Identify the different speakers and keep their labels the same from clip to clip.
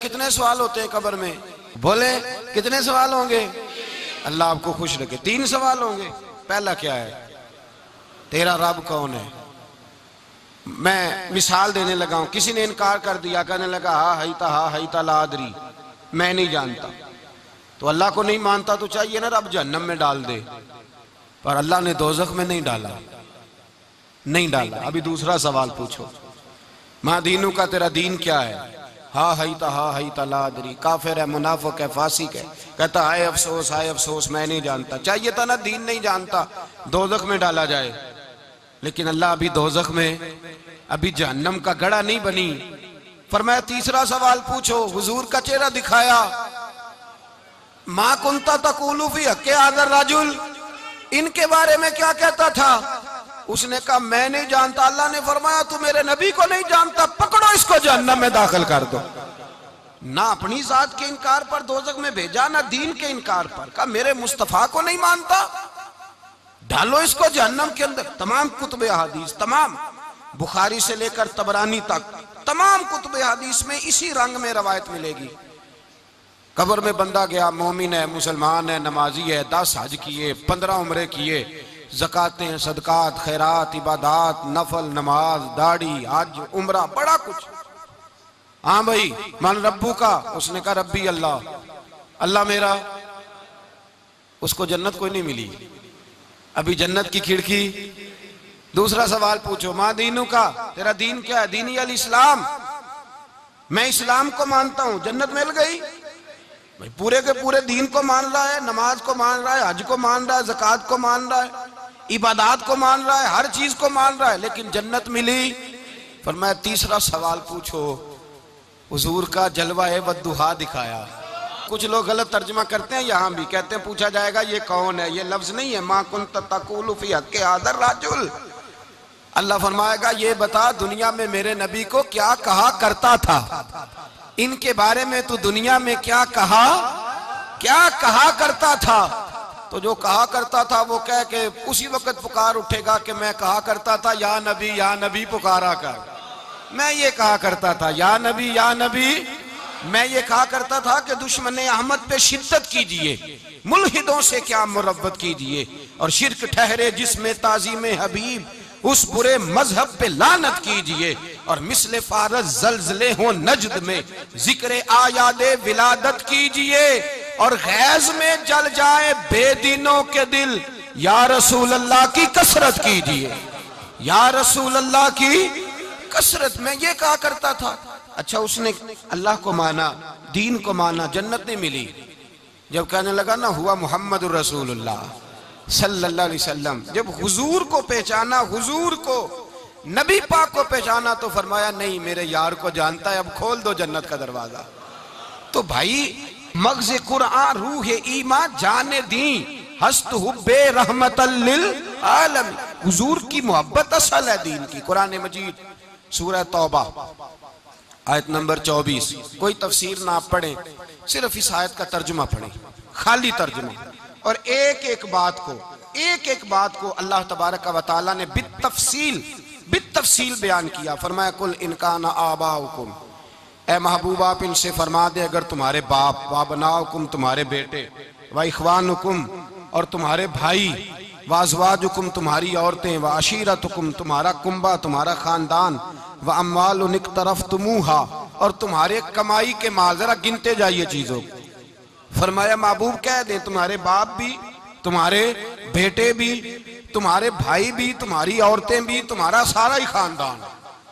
Speaker 1: कितने सवाल होते हैं कब्र में? बोले कितने सवाल होंगे? अल्लाह आपको खुश रखे, 3 सवाल होंगे। पहला क्या है? तेरा रब कौन है? मैं मिसाल देने लगा हूं, किसी ने इनकार कर दिया, कहने लगा हा हईता लादरी, मैं नहीं जानता। तो अल्लाह को नहीं मानता तो चाहिए ना रब जहन्नम में डाल दे, पर अल्लाह ने दोजख में नहीं डाला, नहीं डाला। अभी दूसरा सवाल पूछो, माँ दीनू का, तेरा दीन क्या है? हा हईता लादरी, काफिर है, मुनाफिक है, फासिक है। कहता हाय अफसोस मैं नहीं जानता। चाहिए था ना दीन नहीं जानता, दोजख में डाला जाए। लेकिन अल्लाह अभी दोजख में, अभी जहन्नम का गड़ा नहीं बनी। फरमाया तीसरा सवाल पूछो, हुजूर का चेहरा दिखाया, मा कुंता तकूलु फी हक्के हाज़र रजुल, इनके बारे में क्या कहता था? उसने कहा मैं नहीं जानता। अल्लाह ने फरमाया तू मेरे नबी को नहीं जानता, पकड़ो इसको जहन्नम में दाखिल कर दो। ना अपनी जात के इनकार पर दोजख में भेजा, ना दीन के इनकार पर। कहा मेरे मुस्तफा को नहीं मानता, डालो इसको जहन्नम के अंदर। तमाम कुतुबे हदीस, तमाम बुखारी से लेकर तबरानी तक, तमाम कुतुबे हदीस में इसी रंग में रवायत मिलेगी। कब्र में बंदा गया, मोमिन है, मुसलमान है, नमाजी है, 10 हज किए, 15 उम्रे किए, ज़कातें, सदकात, खैरात, इबादात, नफल, नमाज, दाढ़ी, हज, उम्रा, बड़ा कुछ। हाँ भाई, मन रब्बू का? उसने कहा रब्बी अल्लाह, अल्लाह मेरा। उसको जन्नत कोई नहीं मिली, अभी जन्नत की खिड़की। दूसरा सवाल पूछो, माँ दीनू का, तेरा दीन क्या है? दीनी अल इस्लाम, मैं इस्लाम को मानता हूं। जन्नत मिल गई भाई, पूरे के पूरे दीन को मान रहा है, नमाज को मान रहा है, हज को मान रहा है, ज़कात को मान रहा है, इबादात को मान रहा है, हर चीज को मान रहा है, लेकिन जन्नत मिली। पर मैं तीसरा सवाल पूछो, हुजूर का जलवा है वद्दुहा दिखाया। कुछ लोग गलत तर्जमा करते हैं, यहां भी कहते हैं पूछा जाएगा ये कौन है? ये लफ्ज नहीं है, मा कुंत तक़ूलु फी हक़्क़ि हाज़र रजुल। अल्लाह फरमाएगा ये बता दुनिया में मेरे नबी को क्या कहा करता था, इनके बारे में तू दुनिया में क्या कहा करता था। तो जो कहा करता था वो कह के उसी वक्त पुकार उठेगा कि मैं कहा करता था या नबी पुकारा कर। मैं ये कहा करता था या नबी, मैं ये कहा करता था कि दुश्मन अहमद पे शिद्दत कीजिए, मुल्हिदों से क्या मुरव्वत कीजिए, और शिर्क ठहरे जिसमें ताज़ीम हबीब, उस बुरे मजहब पे लानत कीजिए, और मिसले फारज जलजले हो नजद में जिक्र आयादे विलादत कीजिए, और गैज में जल जाए बेदीनों के दिल, या रसूल अल्लाह की कसरत कीजिए, या रसूल अल्लाह की कसरत में ये कहा करता था। अच्छा, उसने अल्लाह को माना, दीन को माना, जन्नत नहीं मिली। जब कहने लगा ना हुआ मुहम्मदुर रसूलुल्लाह सल्लल्लाहु अलैहि वसल्लम, जब हुजूर को पहचाना, हुजूर को, नबी पाक को पहचाना, तो फरमाया नहीं मेरे यार को जानता है, अब खोल दो जन्नत का दरवाजा। तो भाई मग़ज़ कुरान रूह ईमान जाने दी हस्त हुब्बे रहमतल लिल आलम, हुजूर की मोहब्बत असल है दीन की। कुरान मजीद सूरह तौबा आयत नंबर 24, कोई तफसीर ना पढ़े, सिर्फ इस आयत का तर्जुमा पढ़े, खाली तर्जुमा, और एक एक बात को अल्लाह तबारक व तआला ने बित्तफसील बयान किया। फरमाया कुल इनकाना आबाउकुम, ए महबूब आप इनसे फरमा दे अगर तुम्हारे बाप, व अबनाउकुम तुम्हारे बेटे, व इखवानुकुम और तुम्हारे भाई, व अज़वाजुकुम तुम्हारी औरतें, व अशीरतुकुम तुम्हारा कुंबा, तुम्हारा खानदान, व अम्वालुन इक़्तरफ़्तुमूहा और तुम्हारे कमाई के माल, जरा गिनते जाइए चीजों को। फरमाया महबूब कह दे तुम्हारे बाप भी, तुम्हारे बेटे भी, तुम्हारे भाई भी, तुम्हारी औरतें भी, तुम्हारा सारा ही खानदान।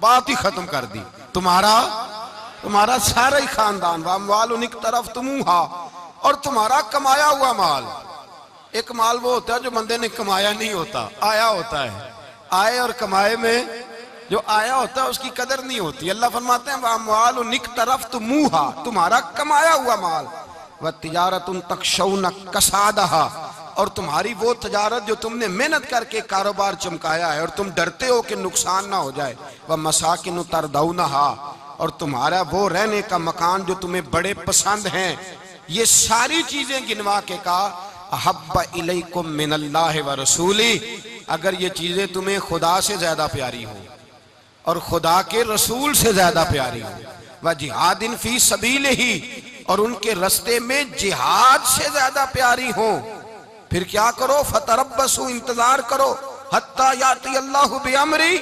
Speaker 1: बात ही खत्म कर दी, तुम्हारा सारा ही खानदान। व अम्वालुन इक़्तरफ़्तुमूहा और तुम्हारा कमाया हुआ माल। एक माल वो होता है जो बंदे ने कमाया नहीं होता, आया होता है। आए और कमाए में जो आया होता है उसकी कदर नहीं होती। अल्लाह फरमाते हैं वअम्वालुन इक़्तरफ़्तुमूहा, तुम्हारा कमाया हुआ माल। व तिजारतुन तख़शौना कसादहा और तुम्हारी वो तजारत जो तुमने मेहनत करके कारोबार चमकाया है और तुम डरते हो कि नुकसान ना हो जाए। व मसाकिन तरदौनहा और तुम्हारा वो रहने का मकान जो तुम्हें बड़े पसंद हैं। ये सारी चीजें गिनवा के कहा अहब्बा इलैकुम मिनल्लाहि व रसूली, अगर ये चीजें तुम्हें खुदा से ज्यादा प्यारी हो और खुदा के रसूल से ज्यादा प्यारी हो, व जिहादिन फी सबीलिही, और उनके रास्ते में जिहाद से ज्यादा प्यारी हो, फिर क्या करो, फतरब्बसू, इंतजार करो, हत्ता याती अल्लाहु बिअमरी,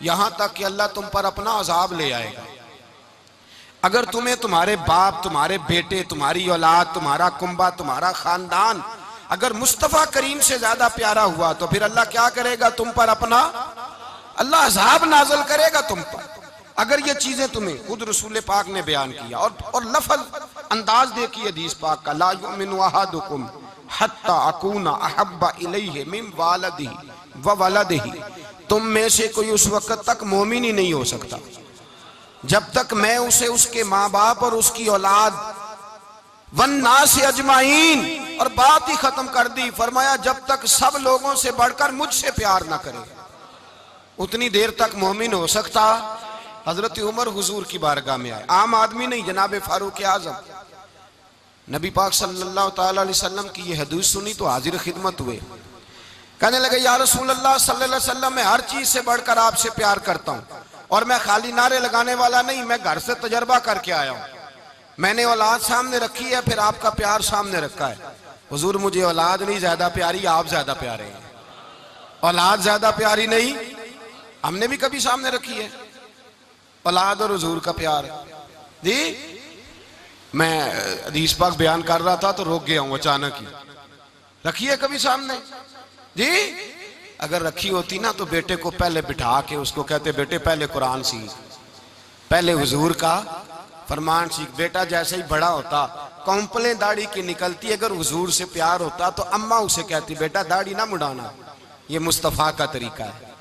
Speaker 1: यहां तक कि अल्लाह तुम पर अपना अजाब ले आएगा। अगर तुम्हें तुम्हारे बाप, तुम्हारे बेटे, तुम्हारी औलाद, तुम्हारा कुंबा, तुम्हारा खानदान अगर मुस्तफा करीम से ज्यादा प्यारा हुआ तो फिर अल्लाह क्या करेगा, तुम पर अपना अल्लाह अजाब नाज़िल करेगा तुम पर। अगर ये चीजें तुम्हें खुद रसूल पाक ने बयान किया, और लफ्ज़ अंदाज देखिए हदीस पाक का, ला युमिनु अहादुकुम हत्ता अकूना अहब्बा इलैहि मिन वालिदिही व वलदिही, तुम में से कोई उस वक्त तक मोमिन ही नहीं हो सकता जब तक मैं उसे उसके माँ बाप और उसकी औलाद वन्नास अजमाइन, और बात ही खत्म कर दी, फरमाया जब तक सब लोगों से बढ़कर मुझसे प्यार ना करे उतनी देर तक मोमिन हो सकता। हजरत उमर हुजूर की बारगाह में आए, आम आदमी नहीं, जनाब फारूक आजम, नबी पाक सल्लल्लाहु ताला अलैहि वसल्लम की ये हदीस सुनी तो हाजिर खिदमत हुए, कहने लगे या रसूल अल्लाह सल्लल्लाहु अलैहि वसल्लम, मैं हर चीज से बढ़कर आपसे प्यार करता हूँ, और मैं खाली नारे लगाने वाला नहीं, मैं घर से तजर्बा करके आया हूँ, मैंने औलाद सामने रखी है, फिर आपका प्यार सामने रखा है। हुजूर मुझे औलाद नहीं ज्यादा प्यारी, आप ज्यादा प्यारे हैं, औलाद ज्यादा प्यारी नहीं, हमने भी कभी सामने रखी है औलाद और हुजूर का प्यार जी। मैं हदीस पाक बयान कर रहा था तो रोक गया हूं अचानक ही, रखी है कभी सामने जी? अगर रखी होती ना तो बेटे को पहले बिठा के उसको कहते बेटे पहले कुरान सीख, पहले हुजूर का फरमान सीख। बेटा जैसे ही बड़ा होता कौंपलें दाढ़ी की निकलती, अगर हुजूर से प्यार होता तो अम्मा उसे कहती बेटा दाढ़ी ना मुड़ाना, ये मुस्तफा का तरीका है।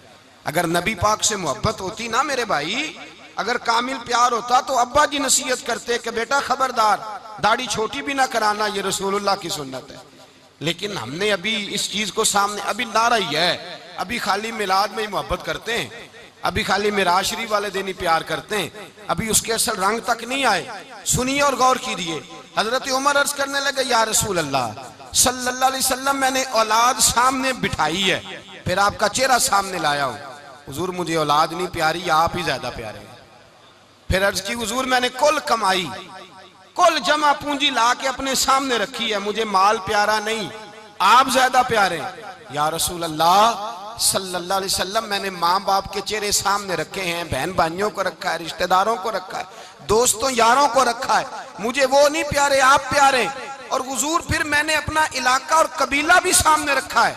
Speaker 1: अगर नबी पाक से मोहब्बत होती ना मेरे भाई, अगर कामिल प्यार होता तो अब्बा जी नसीहत करते कि बेटा खबरदार दाढ़ी छोटी भी ना कराना, ये रसूलुल्लाह की सुन्नत है। लेकिन हमने अभी इस चीज को सामने, अभी नारा ही है, अभी खाली मिलाद में ही मोहब्बत करते हैं, अभी खाली मिराज शरीफ वाले दिन ही प्यार करते हैं, अभी उसके असल रंग तक नहीं आए। सुनिए और गौर कीजिए, हजरत उमर अर्ज करने लगे या रसूल अल्लाह सल्लल्लाहु अलैहि वसल्लम, मैंने औलाद सामने बिठाई है, फिर आपका चेहरा सामने लाया हूं, हुजूर मुझे औलाद नहीं प्यारी, आप ही ज्यादा प्यारे हैं। फिर अर्ज की हुजूर मैंने कुल कमाई, कुल जमा पूंजी ला के अपने सामने रखी है, मुझे माल प्यारा नहीं, आप ज्यादा प्यारे। या रसूल अल्लाह सल्लल्लाहु अलैहि वसल्लम, मैंने माँ बाप के चेहरे सामने रखे हैं, बहन भाइयों को रखा है, रिश्तेदारों को रखा है, दोस्तों यारों को रखा है, मुझे वो नहीं प्यारे, आप प्यारे। और हुजूर फिर मैंने अपना इलाका और कबीला भी सामने रखा है,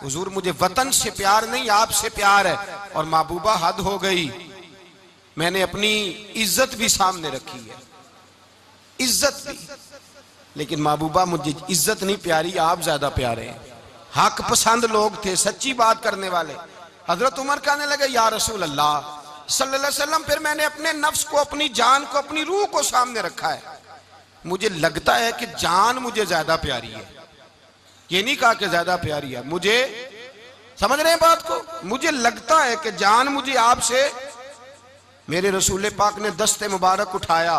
Speaker 1: हुजूर मुझे वतन से प्यार नहीं, आपसे प्यार है। और महबूबा हद हो गई, मैंने अपनी इज्जत भी सामने रखी है, इज्जत भी, लेकिन महबूबा मुझे इज्जत नहीं प्यारी, आप ज्यादा प्यारे हैं। हक पसंद लोग थे, सच्ची बात करने वाले। हजरत उमर कहने लगे या रसूल अल्लाह सल्लल्लाहु अलैहि वसल्लम, फिर मैंने अपने नफ्स को, अपनी जान को, अपनी रूह को सामने रखा है, मुझे लगता है कि जान मुझे ज्यादा प्यारी है। ये नहीं कहा कि ज्यादा प्यारी है, मुझे, समझ रहे हैं बात को, मुझे लगता है कि जान मुझे आपसे। मेरे रसूल पाक ने दस्ते मुबारक उठाया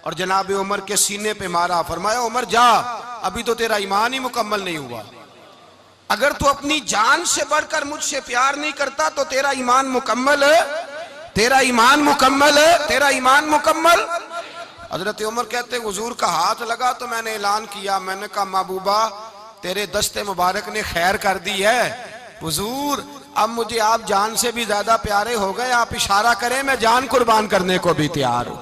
Speaker 1: और जनाब उमर के सीने पे मारा, फरमाया उमर जा, अभी तो तेरा ईमान ही मुकम्मल नहीं हुआ, अगर तू अपनी जान से बढ़कर मुझसे प्यार नहीं करता तो तेरा ईमान मुकम्मल है, तेरा ईमान मुकम्मल है, तेरा ईमान मुकम्मल। हजरत उमर कहते हुजूर का हाथ लगा तो मैंने ऐलान किया, मैंने कहा महबूबा तेरे दस्ते मुबारक ने खैर कर दी है, हुजूर अब मुझे आप जान से भी ज्यादा प्यारे हो गए, आप इशारा करें मैं जान कुर्बान करने को भी तैयार हूं।